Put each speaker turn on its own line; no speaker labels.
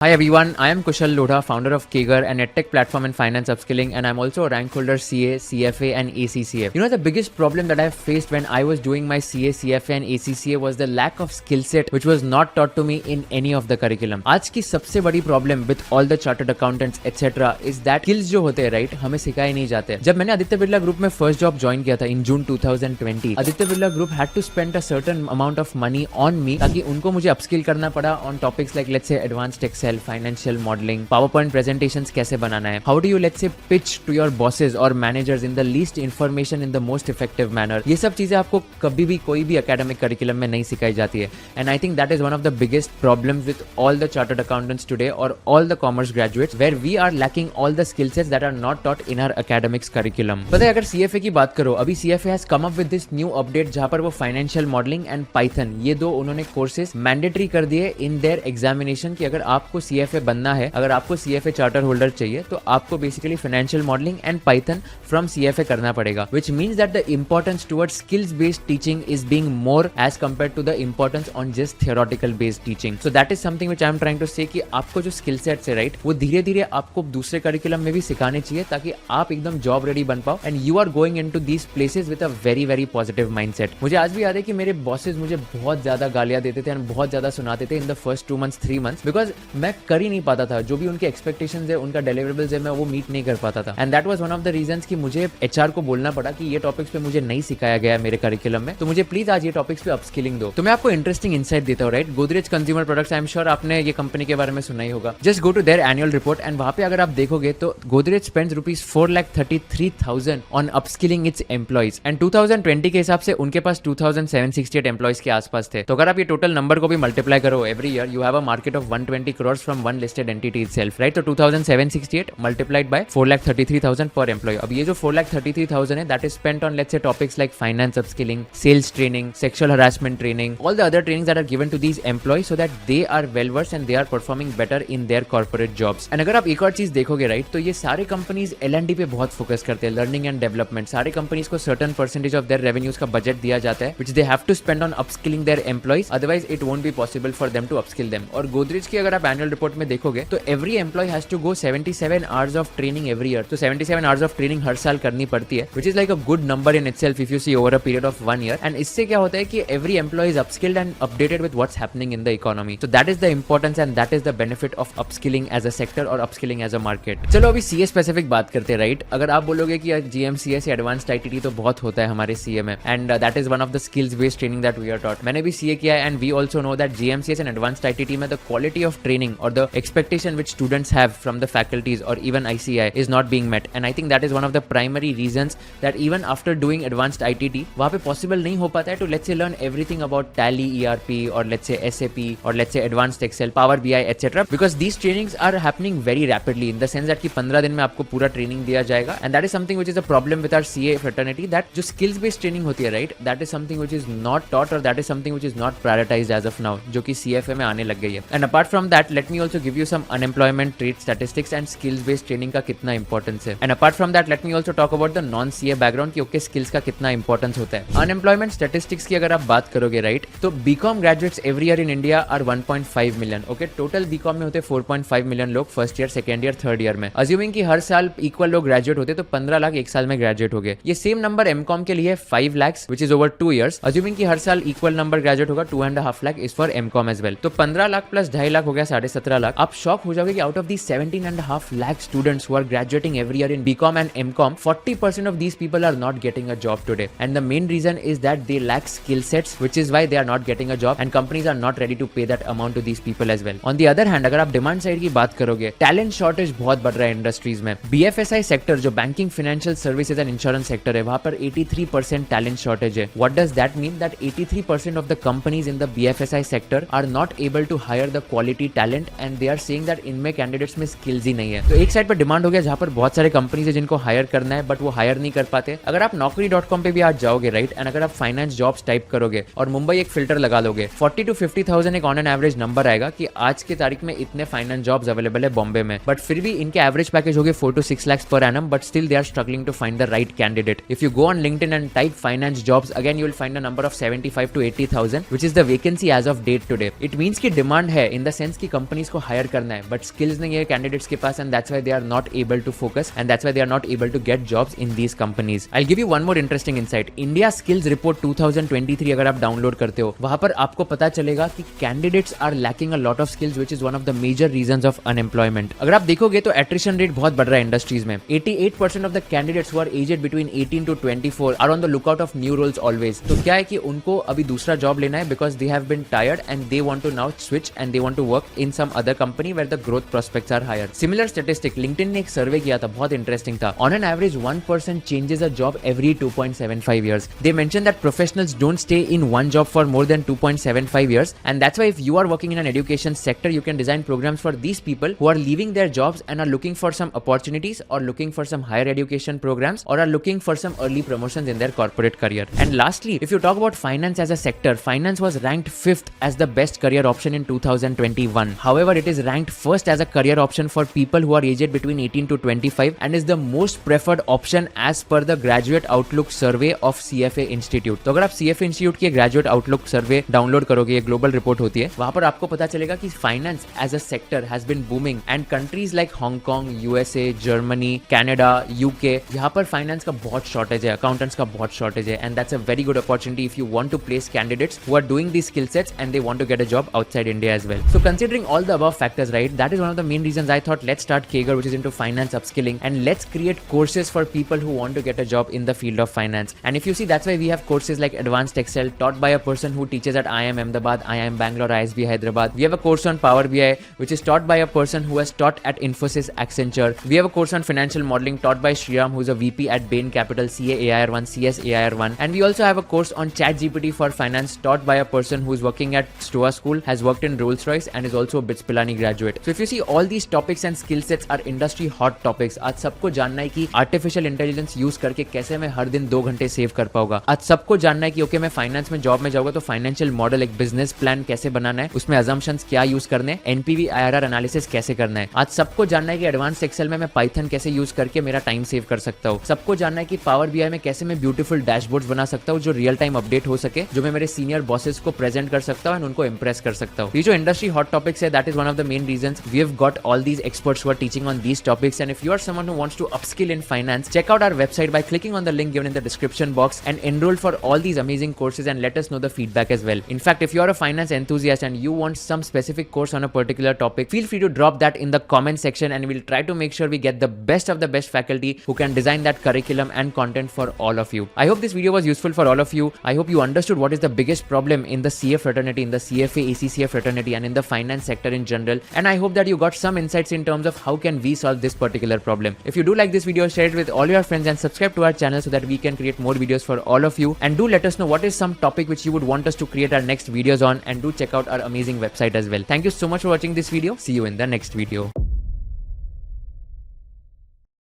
Hi everyone, I am Kushal Lodha, founder of Kager, an edtech platform in finance upskilling, and I'm also a rank holder CA, CFA, and ACCA. You know, the biggest problem that I faced when I was doing my CA, CFA, and ACCA was the lack of skill set which was not taught to me in any of the curriculum. आज की सबसे बड़ी problem with all the chartered accountants etc. is that skills जो होते हैं right हमें सिखाए नहीं जाते. जब मैंने आदित्य बिरला ग्रुप में फर्स्ट जॉब ज्वाइन किया था in June 2020, Aditya Birla group had to spend a certain amount of money on me ताकि उनको मुझे upskill करना पड़ा on topics like let's say advanced Excel, financial modelling, PowerPoint presentations कैसे बनाना है, how do you let's say pitch to your bosses और managers in the least information in the most effective manner. ये सब चीजें आपको कभी भी कोई भी एकेडमिक करिकुलम में नहीं सिखाई जाती है. And I think that is one of the biggest problems with all the chartered accountants today और all the commerce graduates where we are lacking all the skill sets that are not taught in our academics curriculum. पता है, अगर CFA की बात करो, अभी CFA has come up with this new update जहां पर वो फाइनेंशियल मॉडलिंग एंड पाइथन ये दो उन्होंने कोर्सेज मैंडेटरी कर दिए इन देयर एग्जामिनेशन कि अगर आपको सीएफए बनना है, अगर आपको सीएफए चार्टर होल्डर चाहिए तो आपको basically financial modelling and Python from CFA करना पड़ेगा, which means that the importance towards skills based teaching is being more as compared to the importance on just theoretical based teaching. So that is something which I am trying to say कि आपको जो skill sets है right वो धीरे धीरे आपको दूसरे curriculum में भी सिखाने चाहिए ताकि आप एकदम जॉब रेडी बन पाओ and you are going into these places with a very very positive mindset. मुझे आज भी याद है कि मेरे बॉसेस मुझे बहुत ज्यादा गालियां देते थे एंड बहुत ज्यादा सुनाते थे in the first 2 months 3 months because मैं कर ही नहीं पाता था. जो भी उनके एक्सपेक्टेशंस है, उनका डिलीवरेबल्स है, मैं वो मीट नहीं कर पाता था. And that was one of the reasons कि मुझे एचआर को बोलना पड़ा कि ये टॉपिक्स पे मुझे नहीं सिखाया गया है मेरे करिकुलम में, तो मुझे प्लीज आज ये टॉपिक्स पे अपस्किलिंग दो. तो मैं आपको इंटरेस्टिंग इनसाइट देता हूं right. Godrej Consumer Products, I am sure आपने ये कंपनी के बारे में सुना ही होगा. Just go to their annual report and वहां पे अगर आप देखोगे तो Godrej spends ₹4,33,000 on upskilling its employees and 2020 के हिसाब से उनके पास 2,768 एम्प्लॉइज के आसपास थे. तो अगर आप ये टोटल नंबर को भी मल्टीप्लाई करो every year you have a market of 120 crores from one listed entity itself right. तो 2,768 multiplied by 4,33,000 per employee. अब ये जो 4,33,000 है that is spent on let's say topics like finance upskilling, sales training, sexual harassment training, all the other trainings that are given to these employees so that they are well versed and they are performing better in their corporate jobs. And अगर आप एक और चीज देखोगे right तो ये सारे companies L&D पे बहुत फोकस करते हैं, लर्निंग एंड डेवलपमेंट. सारे कंपनीज को certain percentage of their revenues का बजट दिया जाता है which they have to spend on upskilling their employees, otherwise it won't be possible for them to upskill them. और गोदरेज की अगर आप एनुअल रिपोर्ट में देखोगे तो every employee has to go 77 hours of training every year. तो 77 hours of training हर साल करनी पड़ती है which is like a good number in itself if you see over a period of 1 year. And इससे क्या होता है कि every employee is upskilled and updated with what's happening in the economy. So that is the importance and that is the benefit of upskilling as a sector or upskilling as a market. चलो अभी CA specific बात करते हैं right. अगर आप बोलोगे कि GMCA से एडवांस्ड ITT तो बहुत होता है हमारे CA में and that is one of the skills based training that we are taught. मैंने भी CA किया है and we also know that GMCS and advanced ITT में the quality of training or the expectation which students have from the faculties or even ICI is not being met. And I think that is one of the primary reasons that even after doing advanced ITT वहाँ पे possible नहीं हो पाता है to let's say learn everything about Tally, ERP or let's say SAP or let's say advanced Excel, Power BI etc. because these trainings are happening very rapidly in the sense that कि 15 दिन में आपको पूरा training दिया जाएगा. And that is something which is a problem with our CA fraternity that जो skills based training होती है right that is something which is not taught or that is something which is not prioritized as of now जो कि CFA में आने लग गई है. And apart from that let me also give you some unemployment rate statistics and skills based training का कितना importance है. And apart from that let me also talk about the non CA background की okay skills का कितना importance होता है. Unemployment statistics की अगर आप बात करोगे राइट तो BCom graduates every year in India are 1.5 million. Okay, total BCom में होते 4.5 मिलियन लोग first year, second year, third year में. अज्यूमिंग कि हर साल इक्वल लोग ग्रेजुएट होते तो 15 लाख एक साल में ग्रेजुएट हो गए. ये सेम नंबर एमकॉम के लिए 5 lakhs which is over 2 years. Assuming कि हर साल इक्वल नंबर ग्रेजुएट होगा 2.5 lakh is for MCom as well. तो 15 लाख प्लस 2.5 लाख हो गया 17.5 लाख. आप शॉक हो जाओगे कि out of the 17.5 lakh students who are graduating every year in BCom and MCom, 40% of these people are not getting a job today. And the main reason is that they lack skill sets, which is why they are not getting a job and companies are not ready to pay that amount to these people as well. On the other hand, अगर आप demand side की बात करोगे, talent shortage बहुत बढ़ रहा है industries में. BFSI सेक्टर जो banking, financial services and insurance sector है, वहां पर 83% टैलेंट शॉर्टेज है. What does that mean? That 83% of the companies in the BFSI sector are not able to hire the quality talent and they are saying that इनमें candidates में skills ही नहीं है. तो एक साइड पर डिमांड हो गया जहां पर बहुत सारे कंपनीज है जिनको हायर करना है बट वो हायर नहीं कर पाते. अगर आप naukri.com पे भी आज जाओगे राइट एंड अगर आप फाइनेंस जॉब्स टाइप करोगे और मुंबई एक फिल्टर लगा लोगे 40 to 50,000 एक ऑन एन एवरेज नंबर आएगा कि आज की तारीख में इतने फाइनेंस जॉब्स अवेलेबल है बॉम्बे में. बट फिर भी इनके एवरेज पैकेज हो गए 4 to 6 lakhs per annum but still they are struggling to find the right candidate. If you go on LinkedIn and type finance jobs again you will find a number of 75 to 80,000 which is the vacancy as of date today. It means कि demand है in the sense कि companies को hire करना है but skills नहीं है candidates के पास and that's why they are not able to focus and that's why they are not able to get jobs in these companies. I give you one more interesting insight. India skills report 2023 अगर आप download करते हो वहां पर आपको पता चलेगा कि candidates are lacking a lot of skills which is one of the major reasons of unemployment. अगर आप देखोगे तो एट्रिशन रेट बहुत बढ़ रहा है इंडस्ट्रीज में। 88% of the candidates who are aged between 18 to 24 are on the lookout of new roles always. तो क्या है कि उनको अभी दूसरा जॉब लेना है because they have been tired and they want to now switch and they want to work in some other company where the growth prospects are higher. Similar statistic LinkedIn ने एक सर्वे किया था, बहुत interesting था। On an average 1% changes a job every 2.75 years. They mention that professionals don't stay in one job for more than 2.75 years and that's why if you are working in an education sector you can design programs for these people who are leaving their jobs and are looking for some opportunities or looking for some higher education programs or are looking for some early promotions in their corporate career. And lastly, if you talk about finance as a sector, finance was ranked 5th as the best career option in 2021. However, it is ranked first as a career option for people who are aged between 18 to 25 and is the most preferred option as per the Graduate Outlook survey of CFA Institute. तो अगर आप CFA Institute की Graduate Outlook survey download करोगे, ये global report होती है, वहां पर आपको पता चलेगा कि finance as a sector has been booming and countries like Hong Kong, USA, Germany, Canada, UK, यहाँ पर फाइनेंस का बहुत शॉर्टेज है, अकाउंटेंट्स का बहुत शॉर्टेज है and that's a very good opportunity if you want to place candidates who are doing these skill sets and they want to get a job outside India as well. So considering all the above factors, right, that is one of the main reasons I thought let's start Kager, which is into finance upskilling, and let's create courses for people who want to get a job in the field of finance. And if you see, that's why we have courses like Advanced Excel taught by a person who teaches at IIM Ahmedabad, IIM Bangalore, ISB Hyderabad. We have a course on Power BI which is taught by a person who has taught at Infosys Accenture. We have a course on financial modeling taught by Shriram, who is a VP at Bain Capital, CAAIR1, CSAIR1. And we also have a course on ChatGPT for finance taught by a person who is working at Stoa School, has worked in Rolls-Royce and is also a BITS Pilani graduate. So if you see, all these topics and skill sets are industry hot topics. आज सबको जानना है कि artificial intelligence use करके कैसे मैं हर दिन 2 घंटे सेव कर पाऊंगा। आज सबको जानना है कि ओके मैं फाइनेंस में जॉब में जाऊंगा तो फाइनेंशियल मॉडल, एक बिजनेस प्लान कैसे बनाना है, उसमें अजम्पशंस क्या यूज करने हैं, एनपीवी आईआरआर एनालिसिस कैसे करना है। आज सबको जानना है कि एडवांस एक्सेल में मैं पाइथन कैसे यूज करके मेरा टाइम सेव कर सकता हूँ। सबको जानना है कि पावर बीआई में कैसे मैं ब्यूटीफुल डैशबोर्ड्स बना सकता हूँ जो रियल टाइम अपडेट हो सके, जो मैं मेरे सीनियर बॉसेस को प्रेजेंट कर सकता हूँ एंड उनको इंप्रेस कर सकता हूँ। ये जो इंडस्ट्री हॉट टॉपिक्स है, that is one of the main reasons we have got all these experts who are teaching on these topics. And if you are someone who wants to upskill in finance, check out our website by clicking on the link given in the description box and enroll for all these amazing courses and let us know the feedback as well. In fact, if you are a finance enthusiast and you want some specific course on a particular topic, feel free to drop that in the comment section and we'll try to make sure we get the best of the best faculty who can design that curriculum and content for all of you. I hope this video was useful for all of you. I hope you understood what is the biggest problem in the CA fraternity, in the CFA, ACCA fraternity and in the finance sector in general. And I hope that you got some insights in terms of how can we solve this particular problem. If you do like this video, share it with all your friends and subscribe to our channel so that we can create more videos for all of you. And do let us know what is some topic which you would want us to create our next videos on, and do check out our amazing website as well. Thank you so much for watching this video. See you in the next video.